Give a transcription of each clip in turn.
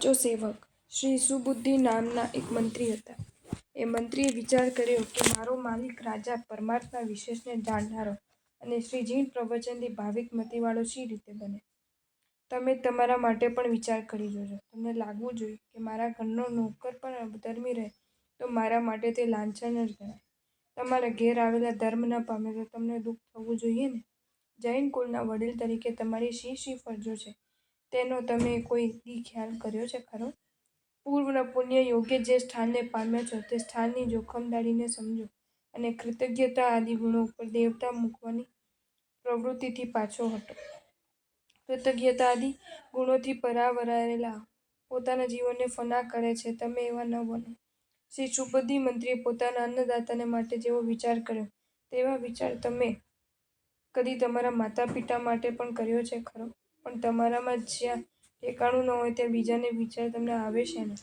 સાચો સેવક. શ્રી સુબુદ્ધિ નામના એક મંત્રી હતા. એ મંત્રીએ વિચાર કર્યો કે મારો માલિક રાજા પરમાર્થના વિશેષને જાણનારો અને શ્રીજીના પ્રવચનથી ભાવિક મતિવાળો શી રીતે બને. તમે તમારા માટે પણ વિચાર કરી જોજો. તમને લાગવું જોઈએ કે મારા ઘરનો નોકર પણ અધર્મી રહે તો મારા માટે તે લાંછન જ ગણાય. તમારા ઘેર આવેલા ધર્મ ન પામે તો તમને દુઃખ થવું જોઈએ ને. જૈન કુળના વડીલ તરીકે તમારી શી ફરજો છે તેનો તમે કોઈ દી ખ્યાલ કર્યો છે ખરો? પૂર્વના પુણ્ય યોગે જે સ્થાનને પામ્યા છો તે સ્થાનની જોખમદારીને સમજો અને કૃતજ્ઞતા આદિ ગુણો ઉપર દેવતા મૂકવાની પ્રવૃત્તિથી પાછો હટો. કૃતજ્ઞતા આદિ ગુણોથી પરાવરાયેલા પોતાના જીવનને ફના કરે છે તમે એવા ન બનો. શ્રી સુબુદ્ધિ મંત્રીએ પોતાના અન્નદાતાને માટે જેવો વિચાર કર્યો તેવા વિચાર તમે કદી તમારા માતા પિતા માટે પણ કર્યો છે ખરો? પણ તમારામાં જ્યાં ઠેકાણું ન હોય ત્યાં બીજાને વિચાર તમને આવે છે ને?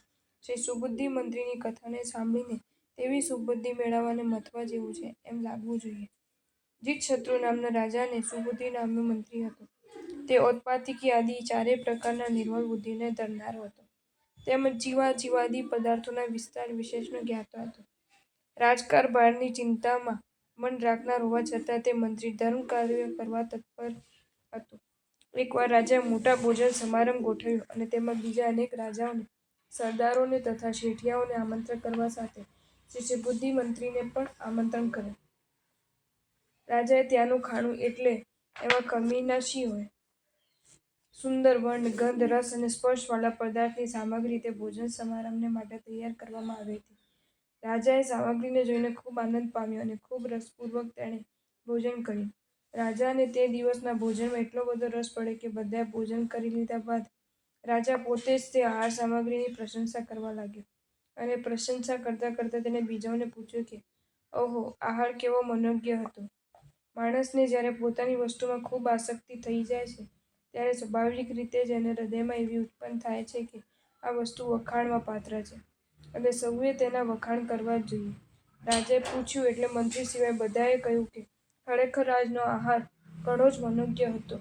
શ્રી સુબુદ્ધિ મંત્રીની કથાને સાંભળીને તેવી સુબુદ્ધિ મેળવવાને મથવા જેવું છે એમ લાગવું જોઈએ. જીતશત્રુ નામના રાજા અને સુબુદ્ધિ નામનો મંત્રી હતો. તે ઔત્પાતિકી આદિ ચારેય પ્રકારના નિર્મળ બુદ્ધિને ધરનારો હતો. તેમજ જીવાદિ પદાર્થોના વિસ્તાર વિશેષનો જ્ઞાતો હતો. રાજકારભારની ચિંતામાં મન રાખનાર હોવા છતાં તે મંત્રી ધર્મ કાર્ય કરવા તત્પર હતો. એકવાર રાજાએ મોટા ભોજન સમારંભ ગોઠવ્યો અને તેમાં બીજા અનેક રાજાઓને, સરદારોને તથા શેઠિયાઓને આમંત્રણ કરવા સાથે શ્રી સુબુદ્ધિ મંત્રીને પણ આમંત્રણ કર્યા. રાજાએ ત્યાંનું ખાણું એટલે એમાં કમીના શી હોય? સુંદર વર્ણ, ગંધ, રસ અને સ્પર્શવાળા પદાર્થની સામગ્રી તે ભોજન સમારંભને માટે તૈયાર કરવામાં આવી હતી. રાજાએ સામગ્રીને જોઈને ખૂબ આનંદ પામ્યો અને ખૂબ રસપૂર્વક તેણે ભોજન કર્યું. રાજાને તે દિવસના ભોજનમાં એટલો બધો રસ પડ્યો કે બધાએ ભોજન કરી લીધા બાદ રાજા પોતે જ તે આહાર સામગ્રીની પ્રશંસા કરવા લાગ્યો અને પ્રશંસા કરતાં કરતાં તેણે બીજાઓને પૂછ્યું કે ઓહો, આહાર કેવો મનોજ્ઞ હતો. માણસને જ્યારે પોતાની વસ્તુમાં ખૂબ આસક્તિ થઈ જાય છે ત્યારે સ્વાભાવિક રીતે જ એના હૃદયમાં એવી ઉત્પન્ન થાય છે કે આ વસ્તુ વખાણવા પાત્ર છે અને સૌએ તેના વખાણ કરવા જ જોઈએ. રાજાએ પૂછ્યું એટલે મંત્રી સિવાય બધાએ કહ્યું કે ખરેખર આજનો આહાર ઘણો જ મનોજ્ઞ હતો.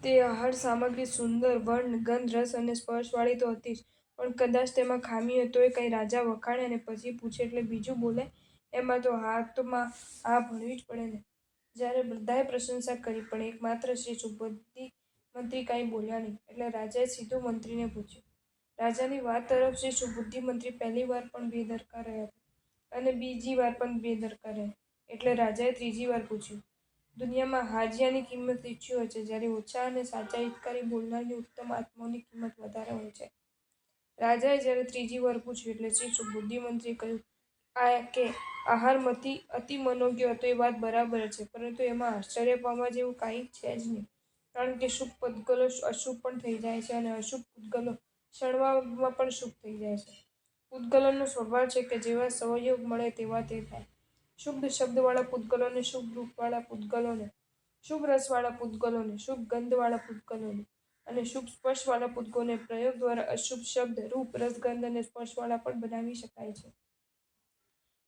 તે આહાર સામગ્રી સુંદર વર્ણ, ગંધ, રસ અને સ્પર્શવાળી તો હતી જ, પણ કદાચ તેમાં ખામી હોય તોય કંઈ રાજા વખાણે અને પછી પૂછે એટલે બીજું બોલે એમાં તો હાથમાં હા ભળવી જ પડે ને. જ્યારે બધાએ પ્રશંસા કરી પણ એકમાત્ર શ્રી સુબુદ્ધિ મંત્રી કાંઈ બોલ્યા નહીં એટલે રાજાએ સીધું મંત્રીને પૂછ્યું. રાજાની વાત તરફ શ્રી સુબુદ્ધિ મંત્રી પહેલી વાર પણ બેદરકાર રહ્યા હતા અને બીજી વાર પણ બેદરકાર રહ્યા એટલે રાજાએ ત્રીજી વાર પૂછ્યું. દુનિયામાં હાજીયાની કિંમત ઈચ્છી હોય છે જ્યારે ઓછા અને સાચા હિતકારી બોલનારની ઉત્તમ આત્માઓની કિંમત વધારે હોય છે. રાજાએ જ્યારે ત્રીજી વાર પૂછ્યું એટલે શ્રી સુબુદ્ધિ મંત્રીએ કહ્યું કે આહાર અતિ મનોજ્ઞ હતો એ વાત બરાબર છે, પરંતુ એમાં આશ્ચર્ય પામવા જેવું કાંઈ છે જ નહીં. કારણ કે શુભ પૂતગલો અશુભ પણ થઈ જાય છે અને અશુભ પૂતગલો ક્ષણમાં પણ શુભ થઈ જાય છે. પૂતગલોનો સ્વભાવ છે કે જેવા સંયોગ મળે તેવા તે થાય. શુભ શબ્દવાળા પૂતગલોને, શુભ રૂપવાળા પૂતગલોને, શુભ રસવાળા પૂતગલોને, શુભ ગંધવાળા પૂતગલોને અને શુભ સ્પર્શવાળા પૂતગલોને પ્રયોગ દ્વારા અશુભ શબ્દ, રૂપ, રસ, ગંધ અને સ્પર્શવાળા પણ બનાવી શકાય છે.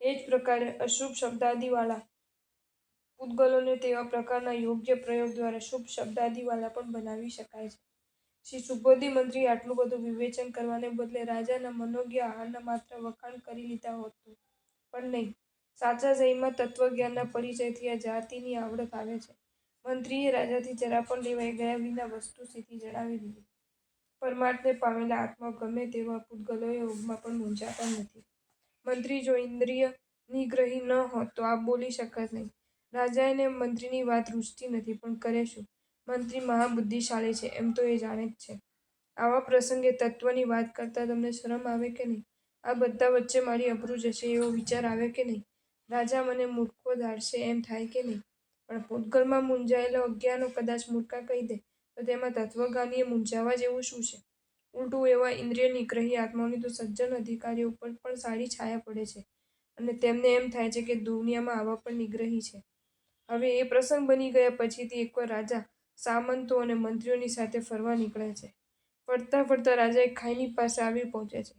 એ જ પ્રકારે અશુભ શબ્દાદિવાળા પૂતગલોને તેવા પ્રકારના યોગ્ય પ્રયોગ દ્વારા શુભ શબ્દાદિવાળા પણ બનાવી શકાય છે. શ્રી સુબુદ્ધિ મંત્રીએ આટલું બધું વિવેચન કરવાને બદલે રાજાના મનોજ્ઞ આહારના માત્ર વખાણ કરી લીધા હોત તો પણ નહીં. સાચા જૈનમાં તત્વજ્ઞાનના પરિચયથી આ જાતિની આવડત આવે છે. મંત્રીએ રાજાથી જરા પણ લેવાઈ ગયા વિના વસ્તુસ્થિતિ જણાવી દીધી. પરમાર્થને પામેલા આત્માઓ ગમે તેવા પૂતગલોએ યોગમાં પણ મૂંઝાતા નથી. મંત્રી જો ઇન્દ્રિય નિગ્રહી ન હોત તો આ બોલી શકત નહીં. રાજાને મંત્રીની વાત રૂચતી નથી પણ કરે શું? મંત્રી મહાબુદ્ધિશાળી છે એમ તો એ જાણે જ છે. આવા પ્રસંગે તત્વની વાત કરતાં તમને શરમ આવે કે નહીં? આ બધા વચ્ચે મારી આબરૂ જશે એવો વિચાર આવે કે નહીં? રાજા મને મૂર્ખો ધારશે એમ થાય કે નહીં? પણ પૂતગલમાં મૂંઝાયેલો અજ્ઞાનો કદાચ મૂર્ખા કહી દે તો તેમાં તત્વજ્ઞાનીએ મૂંઝાવા જેવું શું છે? ઉલટું એવા ઇન્દ્રિય નિગ્રહી આત્માઓની તો સજ્જન અધિકારીઓ ઉપર પણ સારી છાયા પડે છે અને તેમને એમ થાય છે કે દુનિયામાં આવા પણ નિગ્રહી છે. હવે એ પ્રસંગ બની ગયા પછીથી એકવાર રાજા સામંતો અને મંત્રીઓની સાથે ફરવા નીકળે છે. ફરતા ફરતા રાજા એક ખાઈની પાસે આવી પહોંચે છે.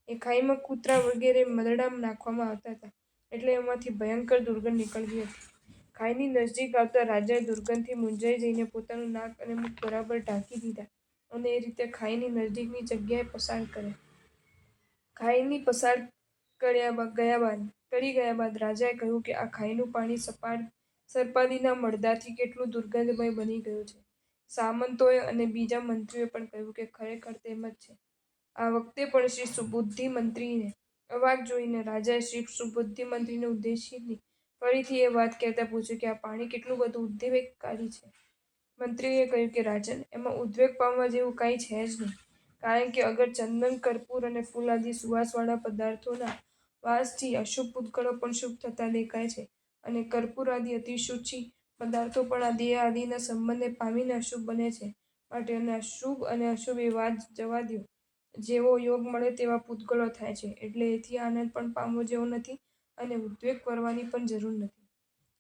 એ ખાઈમાં કૂતરા વગેરે મદડા નાખવામાં આવતા હતા એટલે એમાંથી ભયંકર દુર્ગંધ નીકળતી હતી. ખાઈની નજીક આવતા રાજાએ દુર્ગંધથી મૂંઝાઈ જઈને પોતાનું નાક અને મુખ બરાબર ઢાંકી દીધા અને એ રીતે ખાઈની નજીકની જગ્યાએ પસાર કરે. ખાઈની પસાર કરી ગયા બાદ રાજાએ કહ્યું કે આ ખાઈનું પાણી સર્પાદીના મળદાથી કેટલું દુર્ગંધમય બની ગયું છે. સામંતોએ અને બીજા મંત્રીઓએ પણ કહ્યું કે ખરેખર તેમ જ છે. આ વખતે પણ શ્રી સુબુદ્ધિ મંત્રીને અવાક જોઈને રાજાએ શ્રી સુબુદ્ધિ મંત્રીને ઉદ્દેશીને ફરીથી એ વાત કહેતા પૂછ્યું કે આ પાણી કેટલું બધું ઉદ્વેગકારી છે. મંત્રીએ કહ્યું કે રાજન, એમાં ઉદ્વેગ પામવા જેવું કાંઈ છે જ નહીં. કારણ કે અગર ચંદન, કર્પૂર અને ફૂલ આદિ સુવાસવાળા પદાર્થોના વાસથી અશુભ ભૂતગળો પણ શુભ થતા દેખાય છે, અને કર્પૂર આદિ અતિશુચિ પદાર્થો પણ આ દેહ આદિના સંબંધને પામીને અશુભ બને છે. માટે અશુભ અને અશુભ એ વાત જવા દ્યો. જેવો યોગ મળે તેવા પૂતગલો થાય છે, એટલે એથી આનંદ પણ પામવો જેવો નથી અને ઉદ્વેગ કરવાની પણ જરૂર નથી.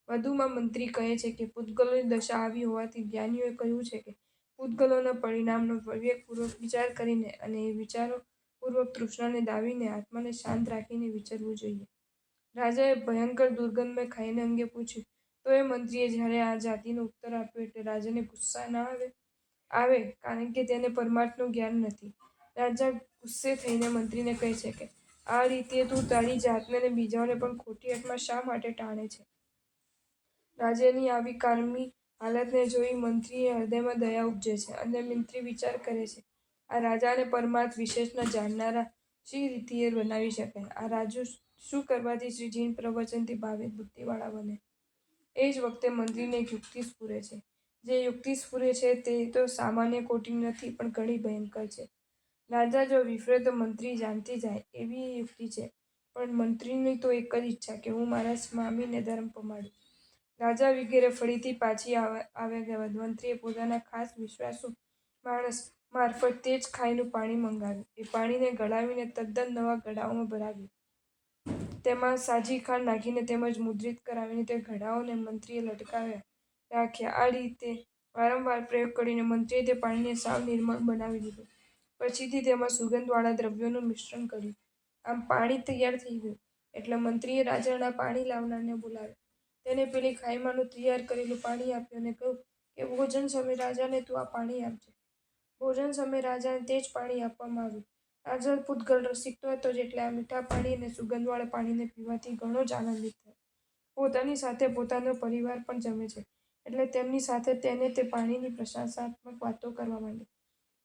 વધુમાં મંત્રી કહે છે કે પૂતગલોની દશા આવી હોવાથી જ્ઞાનીઓએ કહ્યું છે કે પૂતગલોના પરિણામનો વિવેકપૂર્વક વિચાર કરીને અને એ વિચારોપૂર્વક તૃષ્ણાને દાબીને આત્માને શાંત રાખીને વિચરવું જોઈએ. રાજાએ ભયંકર દુર્ગંધમય ખાઈને અંગે પૂછ્યું તો એ મંત્રીએ જ્યારે આ જાતિનો ઉત્તર આપ્યો એટલે રાજાને ગુસ્સા ના આવે કારણ કે તેને પરમાર્થનું જ્ઞાન નથી. રાજા ગુસ્સે થઈને મંત્રીને કહે છે કે આ રીતે તું તારી જાતને અને બીજાઓને પણ ખોટી વાટમાં શા માટે ટાણે છે? રાજાની આવી કારમી હાલતને જોઈ મંત્રીએ હૃદયમાં દયા ઉપજે છે અને મંત્રી વિચાર કરે છે, આ રાજાને પરમાર્થ વિશેષના જાણનારા શી રીતિએ બનાવી શકાય? આ રાજુ શું કરવાથી શ્રી જીન પ્રવચનથી ભાવિત બુદ્ધિવાળા બને? એ જ વખતે મંત્રીને એક યુક્તિ સ્ફુરે છે. જે યુક્તિ સ્ફુરે છે તે તો સામાન્ય કોટીની નથી પણ ઘણી ભયંકર છે. રાજા જો વિફરે તો મંત્રી જાનથી જાય એવી એ યુક્તિ છે. પણ મંત્રીની તો એક જ ઈચ્છા કે હું મારા સ્વામીને ધર્મ પમાડું. રાજા વગેરે ફળીથી પાછી આવ્યા ગયા બાદ મંત્રીએ પોતાના ખાસ વિશ્વાસુ માણસ મારફત તે જ ખાઈનું પાણી મંગાવ્યું. એ પાણીને ગળાવીને તદ્દન નવા ઘડાઓમાં ભરાવ્યું. તેમાં સાજી ખાંડ નાખીને તેમજ મુદ્રિત કરાવીને તે ઘડાઓને મંત્રીએ લટકાવ્યા રાખ્યા. આ રીતે વારંવાર પ્રયોગ કરીને મંત્રીએ તે પાણીને સાવ નિર્મળ બનાવી દીધું. પછીથી તેમાં સુગંધવાળા દ્રવ્યોનું મિશ્રણ કર્યું. આમ પાણી તૈયાર થઈ ગયું. એટલે મંત્રીએ રાજાના પાણી લાવનારને બોલાવ્યો. તેને પેલી ખાઈમાંનું તૈયાર કરેલું પાણી આપ્યું અને કહ્યું કે ભોજન સમયે રાજાને તું આ પાણી આપજે. ભોજન સમયે રાજાને તે જ પાણી આપવામાં આવ્યું. રાજા પૂતગલ રસિક તો હતો જ એટલે આ મીઠા પાણી અને સુગંધવાળા પાણીને પીવાથી ઘણો જ આનંદિત થયો. પોતાની સાથે પોતાનો પરિવાર પણ જમે છે એટલે તેમની સાથે તેને તે પાણીની પ્રશંસાત્મક વાતો કરવા માંડી.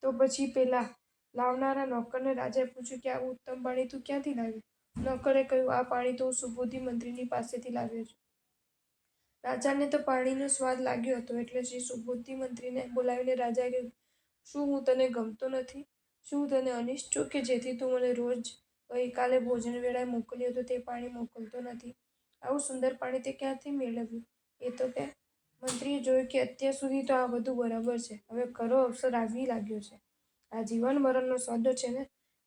તો પછી પેલા લાવનારા નોકરને રાજાએ પૂછ્યું કે આવું ઉત્તમ પાણી તું ક્યાંથી લાવ્યો? નોકરે કહ્યું, આ પાણી તો હું સુબુદ્ધિ મંત્રીની પાસેથી લાવ્યો છું. રાજાને તો પાણીનો સ્વાદ લાગ્યો હતો એટલે શ્રી સુબુદ્ધિ મંત્રીને બોલાવીને રાજાએ કહ્યું, શું હું તને ગમતો નથી? શું હું તને અનિષ્ટ છું કે જેથી તું મને રોજ ગઈકાલે ભોજન વેળાએ મોકલ્યો હતો તે પાણી મોકલતો નથી? આવું સુંદર પાણી તે ક્યાંથી મેળવ્યું એ તો કહે. મંત્રીએ જોયું કે અત્યાર સુધી તો આ બધું બરાબર છે, હવે ખરો અવસર આવી લાગ્યો છે. આ જીવન મરણનો સોદો છે ને?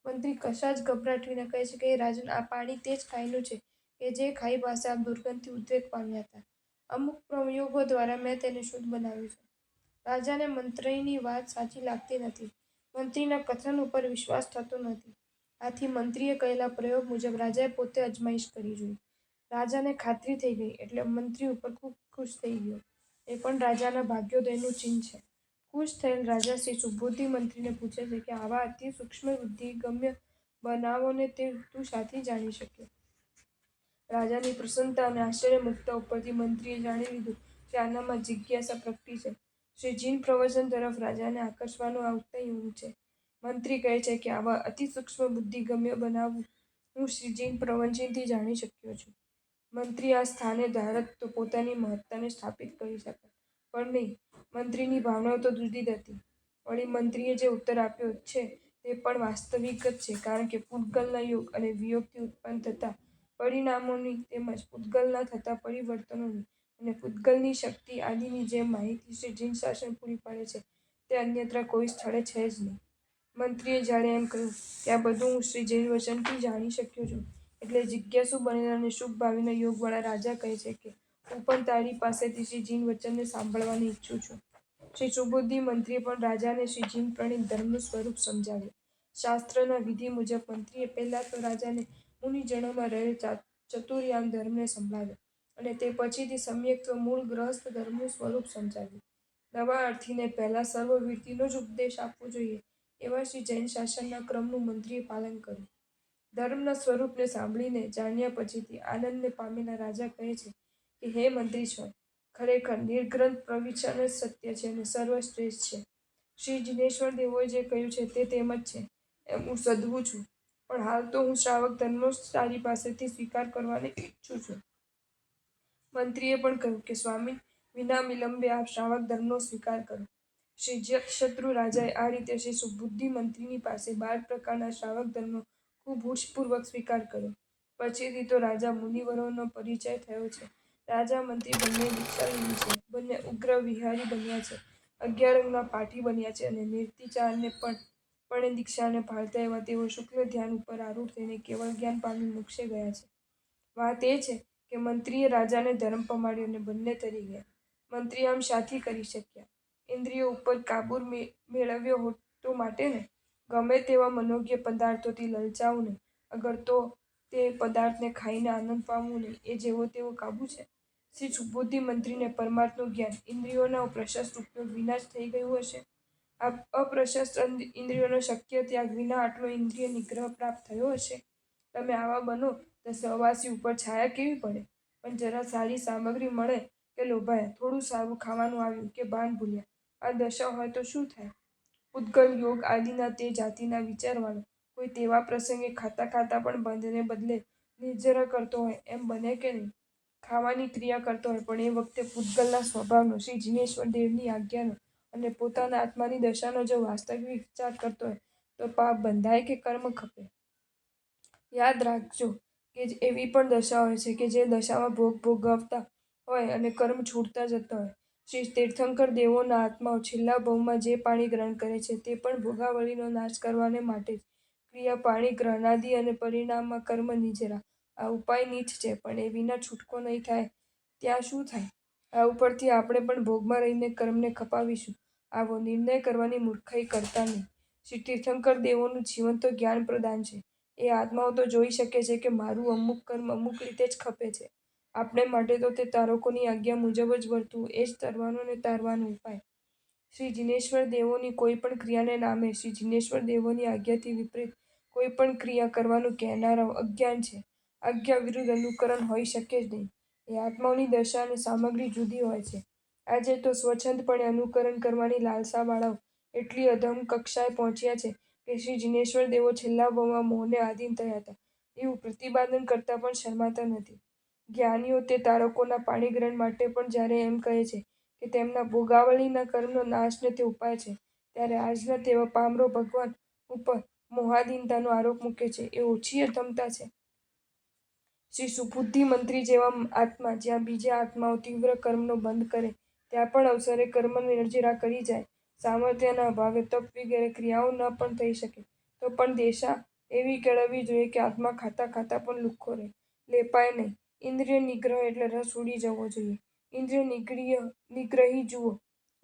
મંત્રી કશા જ ગભરાટ વિના કહે છે કે હે રાજન, આ પાણી તે જ ખાઈનું છે કે જે ખાઈ પાસે આપ દુર્ગંધથી ઉદ્વેગ પામ્યા હતા. અમુક પ્રયોગો દ્વારા મેં તેને શુદ્ધ બનાવ્યું છે. રાજાને મંત્રીની વાત સાચી લાગતી નથી. મંત્રીના કથન ઉપર વિશ્વાસ થતો નથી. આથી મંત્રીએ કહેલા પ્રયોગ મુજબ રાજાએ પોતે અજમાઈશ કરી જોઈ. રાજાને ખાતરી થઈ ગઈ એટલે મંત્રી ઉપર ખૂબ ખુશ થઈ ગયો. એ પણ રાજાના ભાગ્યોદયનું ચિહ્ન છે. ખુશ થયેલ રાજા શ્રી સુબુદ્ધિ મંત્રીને પૂછે છે કે આવા અતિ સૂક્ષ્મ બુદ્ધિગમ્ય બનાવોને તું શાથી જાણી શક્યો? રાજાની પ્રસન્નતા અને આશ્ચર્યમુક્તતા ઉપરથી મંત્રીએ જાણી લીધું કે આનામાં જિજ્ઞાસા પ્રગટી છે. શ્રી જીન પ્રવચન તરફ રાજાને આકર્ષવાનું આ ઉત્તમ યોગ છે. મંત્રી કહે છે કે આવા અતિ સૂક્ષ્મ બુદ્ધિગમ્ય બનાવો હું શ્રી જીન પ્રવચનથી જાણી શક્યો છું. મંત્રી આ સ્થાને ધારત તો પોતાની મહત્તાને સ્થાપિત કરી શકત, પણ નહીં. મંત્રીની ભાવનાઓ તો જુદી જ હતી. વળી મંત્રીએ જે ઉત્તર આપ્યો છે તે પણ વાસ્તવિક જ છે, કારણ કે પૂતગલના યોગ અને વિયોગથી ઉત્પન્ન થતા પરિણામોની તેમજ પૂતગલના થતા પરિવર્તનોની અને પૂતગલની શક્તિ આદિની જે માહિતી શ્રી જીન શાસન પૂરી પાડે છે તે અન્યત્ર કોઈ સ્થળે છે જ નહીં. મંત્રીએ જ્યારે એમ કહ્યું કે આ બધું હું શ્રી જીન વચનથી જાણી શક્યો છું એટલે જિજ્ઞાસુ બનેલા અને શુભ ભાવિના યોગવાળા રાજા કહે છે કે હું પણ તારી પાસેથી શ્રી જીન વચનને સાંભળવાની ઈચ્છું છું. શ્રી સુબુદ્ધિ મંત્રીએ પણ રાજાને શ્રી જીન પ્રણીત ધર્મનું સ્વરૂપ સમજાવ્યું. શાસ્ત્રના વિધિ મુજબ મંત્રીએ પહેલા તો રાજાને મુનિજનોમાં રહેલ ચતુર્યામ ધર્મને સંભળાવ્યો અને તે પછીથી સમ્યક્ત્વ મૂળ ગ્રહસ્થ ધર્મનું સ્વરૂપ સમજાવ્યું. નવા અર્થીને પહેલા સર્વવીરતીનો જ ઉપદેશ આપવો જોઈએ. એવા શ્રી જૈન શાસનના ક્રમનું મંત્રીએ પાલન કર્યું. ધર્મના સ્વરૂપને સાંભળીને જાણ્યા પછીથી આનંદને પામેલા રાજા કહે છે કે હે મંત્રીશ્વર, ખરેખર નિર્ગ્રંથ પ્રવચન જ સત્ય છે અને સર્વશ્રેષ્ઠ છે. શ્રી જિનેશ્વર દેવોએ જે કહ્યું છે તે તેમ જ છે એમ હું સદવું છું. પણ હાલ તો હું શ્રાવક ધર્મનો જ તારી પાસેથી સ્વીકાર કરવાને ઈચ્છું છું. મંત્રીએ પણ કહ્યું કે સ્વામી, વિના વિલંબે આપ શ્રાવક ધર્મનો સ્વીકાર કરો. શ્રી જતશત્રુ રાજાએ આ રીતે શ્રી સુબુદ્ધિ મંત્રીની પાસે 12 પ્રકારના શ્રાવક ધર્મનો ખૂબ હોશપૂર્વક સ્વીકાર કર્યો. પછીથી તો રાજા મુનિવરોનો પરિચય થયો છે. રાજા મંત્રી બંને દીક્ષા લીધી છે. બંને ઉગ્ર વિહારી બન્યા છે. 11 અંગના પાઠી બન્યા છે અને નિર્તિચારને પણ દીક્ષાને પાળતા એવા તેઓ શુક્લ ધ્યાન ઉપર આરૂઢ થઈને કેવળ જ્ઞાન પામી મોક્ષે ગયા છે. વાત એ છે કે મંત્રીએ રાજાને ધર્મ પમાડ્યો અને બંને તરી ગયા. મંત્રી આમ શાથી કરી શક્યા? ઇન્દ્રિયો ઉપર કાબુ મેળવ્યો તો માટે ને. ગમે તેવા મનોજ્ઞ પદાર્થોથી લલચાવું નહીં. અગર તો તે પદાર્થને ખાઈને આનંદ પામવું નહીં. એ જેવો તેવો કાબુ છે? શ્રી સુબુદ્ધિ મંત્રીને પરમાર્થનું જ્ઞાન ઇન્દ્રિયોના પ્રશસ્ત ઉપયોગ વિના જ થઈ ગયું હશે. આ અપ્રશસ્ત ઇન્દ્રિયોનો શક્ય ત્યાગ વિના આટલો ઇન્દ્રિય નિગ્રહ પ્રાપ્ત થયો હશે. તમે આવા બનો તો સહવાસી ઉપર છાયા કેવી પડે? પણ જરા સારી સામગ્રી મળે કે લોભાયા, થોડું સારું ખાવાનું આવ્યું કે ભાન ભૂલ્યા. આ દશા હોય તો શું થાય? પૂતગલ યોગ આદિના તે જાતિના વિચારવાળો કોઈ તેવા પ્રસંગે ખાતા ખાતા પણ બંધને બદલે નિર્જરા કરતો હોય એમ બને કે નહીં? ખાવાની ક્રિયા કરતો હોય પણ એ વખતે પૂતગલના સ્વભાવનો, શ્રી જિનેશ્વર દેવની આજ્ઞાનો અને પોતાના આત્માની દશાનો જો વાસ્તવિક વિચાર કરતો હોય તો પાપ બંધાય કે કર્મ ખપે? યાદ રાખજો કે એવી પણ દશા હોય છે કે જે દશામાં ભોગ ભોગવતા હોય અને કર્મ છૂટતા જતા હોય. શ્રી તીર્થંકર દેવોના આત્માઓ છેલ્લા ભવમાં જે પાણી ગ્રહણ કરે છે તે પણ ભોગાવળીનો નાશ કરવાને માટે જ. ક્રિયા પાણી ગ્રહણાદિ અને પરિણામમાં કર્મ નિજરા. આ ઉપાય નીચ છે પણ એ વિના છૂટકો નહીં થાય ત્યાં શું થાય? આ ઉપરથી આપણે પણ ભોગમાં રહીને કર્મને ખપાવીશું. આવો નિર્ણય કરવાની મૂર્ખાઈ કરતા નહીં. શ્રી તીર્થંકર દેવોનું જીવન તો જ્ઞાન પ્રદાન છે. એ આત્માઓ તો જોઈ શકે છે કે મારું અમુક કર્મ અમુક રીતે જ ખપે છે. આપણે માટે તો તે તારકોની આજ્ઞા મુજબ જ વર્તવું એ જ તરવાનો ને તારવાનો ઉપાય. શ્રી જિનેશ્વર દેવોની કોઈ પણ ક્રિયાને નામે શ્રી જિનેશ્વર દેવોની આજ્ઞાથી વિપરીત કોઈ પણ ક્રિયા કરવાનું કહેનારાઓ અજ્ઞાન છે. આજ્ઞા વિરુદ્ધ અનુકરણ હોઈ શકે જ નહીં. એ આત્માઓની દશા અને સામગ્રી જુદી હોય છે. આજે તો સ્વચ્છંદપણે અનુકરણ કરવાની લાલસાવાળાઓ એટલી અધમ કક્ષાએ પહોંચ્યા છે કે શ્રી જિનેશ્વર દેવો છેલ્લા ભવમાં મોહને આધીન થયા હતા એવું પ્રતિપાદન કરતા પણ શરમાતા નથી. જ્ઞાનીઓ તે તારકોના પાણીગ્રહણ માટે પણ જ્યારે એમ કહે છે કે તેમના ભોગાવળીના કર્મનો નાશને તે ઉપાય છે, ત્યારે આજના તેવા પામરો ભગવાન ઉપર મોહાધીનતાનો આરોપ મૂકે છે એ ઓછી અધમતા છે? શ્રી સુબુદ્ધિ મંત્રી જેવા આત્મા જ્યાં બીજા આત્માઓ તીવ્ર કર્મનો બંધ કરે ત્યાં પણ અવસરે કર્મ નિર્જરા કરી જાય, સામર્થ્યના અભાવે તપ વગેરે ક્રિયાઓ ન પણ થઈ શકે તો પણ દેશા એવી કેળવવી જોઈએ કે આત્મા ખાતા ખાતા પણ લુખ્ખો રહે, લેપાય નહીં. ઇન્દ્રિય નિગ્રહ એટલે રસ ઉડી જવો જોઈએ. ઇન્દ્રિય નિગ્રહી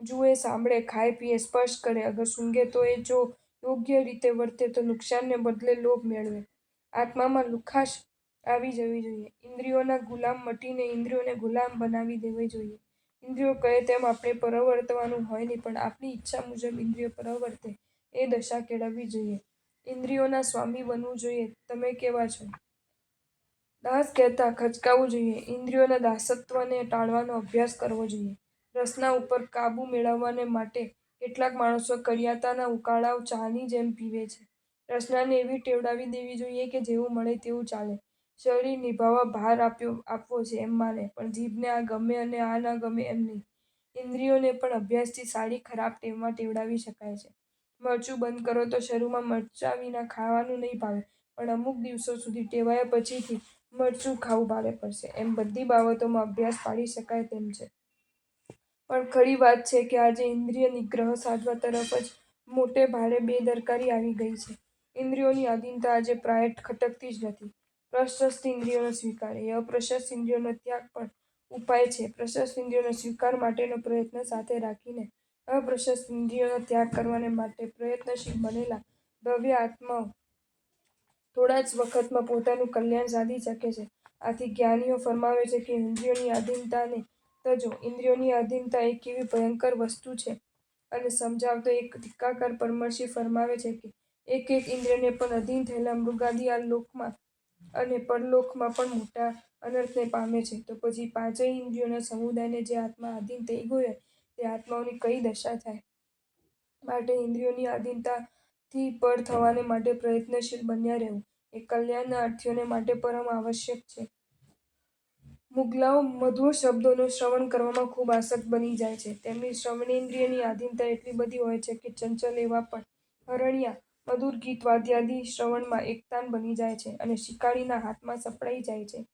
જુએ, સાંભળે, ખાય પીએ, સ્પર્શ કરે, અગર સૂંઘે તો એ જો યોગ્ય રીતે વર્તે તો નુકસાનને બદલે લોભ મેળવે. આત્મામાં લુખાશ આવી જવી જોઈએ. ઇન્દ્રિયોના ગુલામ મટીને ઇન્દ્રિયોને ગુલામ બનાવી દેવી જોઈએ. ઇન્દ્રિયો કહે તેમ આપણે પરવર્તવાનું હોય નહીં પણ આપણી ઈચ્છા મુજબ ઇન્દ્રિયો પરવર્તે એ દશા કેળવવી જોઈએ. ઇન્દ્રિયોના સ્વામી બનવું જોઈએ. તમે કેવા છો? દાસ કહેતા ખચકાવું જોઈએ. ઇન્દ્રિયોના દાસત્વને ટાળવાનો અભ્યાસ કરવો જોઈએ. રસના ઉપર કાબુ મેળવવાને માટે કેટલાક માણસો કડિયાતાના ઉકાળા ચાની જેમ પીવે છે. રસનાને એવી ટેવડાવી દેવી જોઈએ કે જેવું મળે તેવું ચાલે. શરીર નિભાવવા ભાર આપવો છે એમ માને, પણ જીભને આ ગમે અને આ ન ગમે એમ નહીં. ઇન્દ્રિયોને પણ અભ્યાસથી સારી ખરાબ ટેવમાં ટેવડાવી શકાય છે. મરચું બંધ કરો તો શરૂમાં મરચાં વિના ખાવાનું નહીં ભાવે, પણ અમુક દિવસો સુધી ટેવાયા પછીથી મરચું ખાવું ભારે પડશે. એમ બધી બાબતોમાં અભ્યાસ પાડી શકાય તેમ છે. પણ ખરી વાત છે કે આજે ઇન્દ્રિય નિગ્રહ સાધવા તરફ જ મોટે ભારે બેદરકારી આવી ગઈ છે. ઇન્દ્રિયોની આધીનતા આજે પ્રાય ખટકતી જ નથી. પ્રશસ્ત ઇન્દ્રિયોનો સ્વીકાર એ અપ્રશસ્ત ઇન્દ્રિયોનો ત્યાગ પણ ઉપાય છે. પ્રશસ્ત ઇન્દ્રિયોનો સ્વીકાર માટેનો પ્રયત્ન સાથે રાખીને અપ્રશસ્ત ઇન્દ્રિયોનો ત્યાગ કરવાને માટે પ્રયત્નશીલ બનેલા ભવ્ય આત્માઓ થોડા જ વખતમાં પોતાનું કલ્યાણ સાધી શકે છે. આથી જ્ઞાનીઓ ફરમાવે છે કે ઇન્દ્રિયોની આધીનતાને તજો ઇન્દ્રિયોની આધીનતા એક કેવી ભયંકર વસ્તુ છે અને સમજાવતો એક ટીકાકાર પરમર્શી ફરમાવે છે કે એક ઇન્દ્રિયને પણ અધીન થયેલા મૃગાદી આ લોકમાં અને પરલોકમાં પણ મોટા અનર્થને પામે છે. તો પછી પાંચેય ઇન્દ્રિયોના સમુદાયને જે આત્મા આધીન થઈ ગયો હોય તે આત્માઓની કઈ દશા થાય? માટે ઇન્દ્રિયોની આધીનતાથી પર થવાને માટે પ્રયત્નશીલ બન્યા રહેવું એ કલ્યાણના અર્થીઓને માટે પરમ આવશ્યક છે. મુગલાઓ મધુર શબ્દોનું શ્રવણ કરવામાં ખૂબ આસક્ત બની જાય છે. તેમની શ્રવણેન્દ્રિયની આધીનતા એટલી બધી હોય છે કે ચંચલ એવા પણ હરણિયા મધુર ગીત વાદ્યાદિ શ્રવણમાં એકતાન બની જાય છે અને શિકારીના હાથમાં સપડાઈ જાય છે.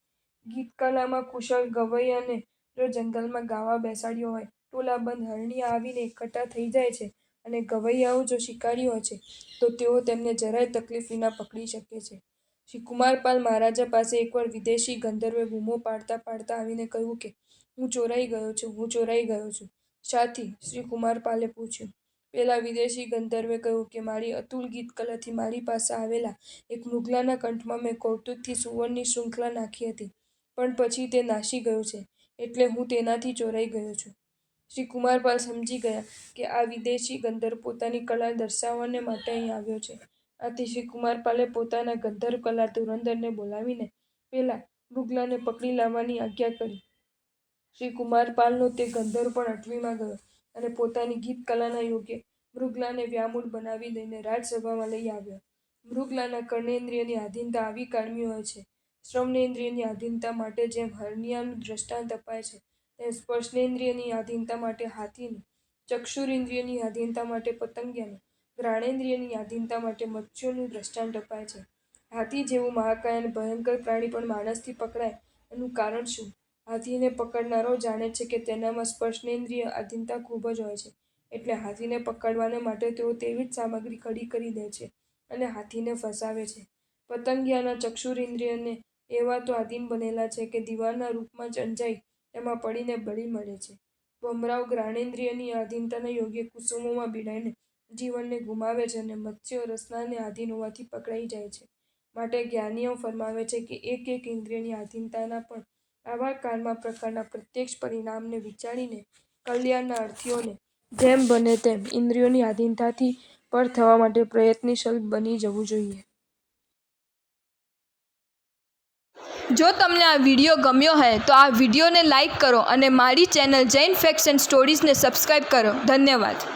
ગીતકલામાં કુશળ ગવૈયાને જો જંગલમાં ગાવા બેસાડ્યો હોય, ટોલાબંધ હરણિયા આવીને એકઠા થઈ જાય છે અને ગવૈયાઓ જો શિકારીઓ છે તો તેઓ તેમને જરાય તકલીફ વિના પકડી શકે છે. શ્રી કુમારપાલ મહારાજા પાસે એકવાર વિદેશી ગંધર્વે બૂમો પાડતા પાડતા આવીને કહ્યું કે હું ચોરાઈ ગયો છું, હું ચોરાઈ ગયો છું. શાથી? શ્રી કુમારપાલે પૂછ્યું. પેલા વિદેશી ગંધર્વે કહ્યું કે મારી અતુલ ગીત કલાથી મારી પાસે આવેલા એક મૃગલાના કંઠમાં મેં કૌતુકથી સુવર્ણની શૃંખલા નાખી હતી, પણ પછી તે નાસી ગયું છે, એટલે હું તેનાથી ચોરાઈ ગયો છું. શ્રી કુમારપાલ સમજી ગયા કે આ વિદેશી ગંધર્વ પોતાની કલા દર્શાવવાને માટે અહીં આવ્યો છે. આથી શ્રી કુમારપાલે પોતાના ગંધર્વ કલા ધુરંધરને બોલાવીને પેલા મૃગલાને પકડી લાવવાની આજ્ઞા કરી. શ્રી કુમારપાલનો તે ગંધર્વ પણ અટવીમાં ગયો અને પોતાની ગીત કલાના યોગે મૃગલાને વ્યામૂઢ બનાવી દઈને રાજસભામાં લઈ આવ્યો. મૃગલાના કર્ણેન્દ્રિયની આધીનતા આવી કાળમી હોય છે. શ્રવણેન્દ્રિયની આધીનતા માટે જેમ હરણિયાનું દ્રષ્ટાંત અપાય છે, તેમ સ્પર્શેન્દ્રિયની આધીનતા માટે હાથીનું, ચક્ષુરિન્દ્રિયની આધીનતા માટે પતંગિયાનું, ઘ્રાણેન્દ્રિયની આધીનતા માટે મત્સ્યોનું દ્રષ્ટાંત અપાય છે. હાથી જેવું મહાકાય અને ભયંકર પ્રાણી પણ માણસથી પકડાય એનું કારણ શું? હાથીને પકડનારો જાણે છે કે તેનામાં સ્પર્શેન્દ્રિય આધીનતા ખૂબ જ હોય છે, એટલે હાથીને પકડવાને માટે તેઓ તેવી જ સામગ્રી ખડી કરી દે છે અને હાથીને ફસાવે છે. પતંગિયાના ચક્ષુરિન્દ્રિયને એવા તો આધીન બનેલા છે કે દીવાના રૂપમાં જ અંજાઈ તેમાં પડીને બળી મરે છે. ભમરાઓ ઘ્રાણેન્દ્રિયની આધીનતાના યોગે કુસુમોમાં ભીડાઈને જીવનને ગુમાવે છે અને મત્સ્યો રસનાને આધીન હોવાથી પકડાઈ જાય છે. માટે જ્ઞાનીઓ ફરમાવે છે કે એક ઇન્દ્રિયની આધીનતાના પણ આવા કાળમાં પ્રકારના પ્રત્યક્ષ પરિણામને વિચારીને કલ્યાણના અર્થીઓને જેમ બને તેમ ઇન્દ્રિયોની આધીનતાથી પર થવા માટે પ્રયત્નશીલ બની જવું જોઈએ. જો તમને આ વિડીયો ગમ્યો હોય તો આ વિડીયોને લાઈક કરો અને મારી ચેનલ જૈન ફેક્ટ્સ એન્ડ સ્ટોરીઝને સબસ્ક્રાઈબ કરો. ધન્યવાદ.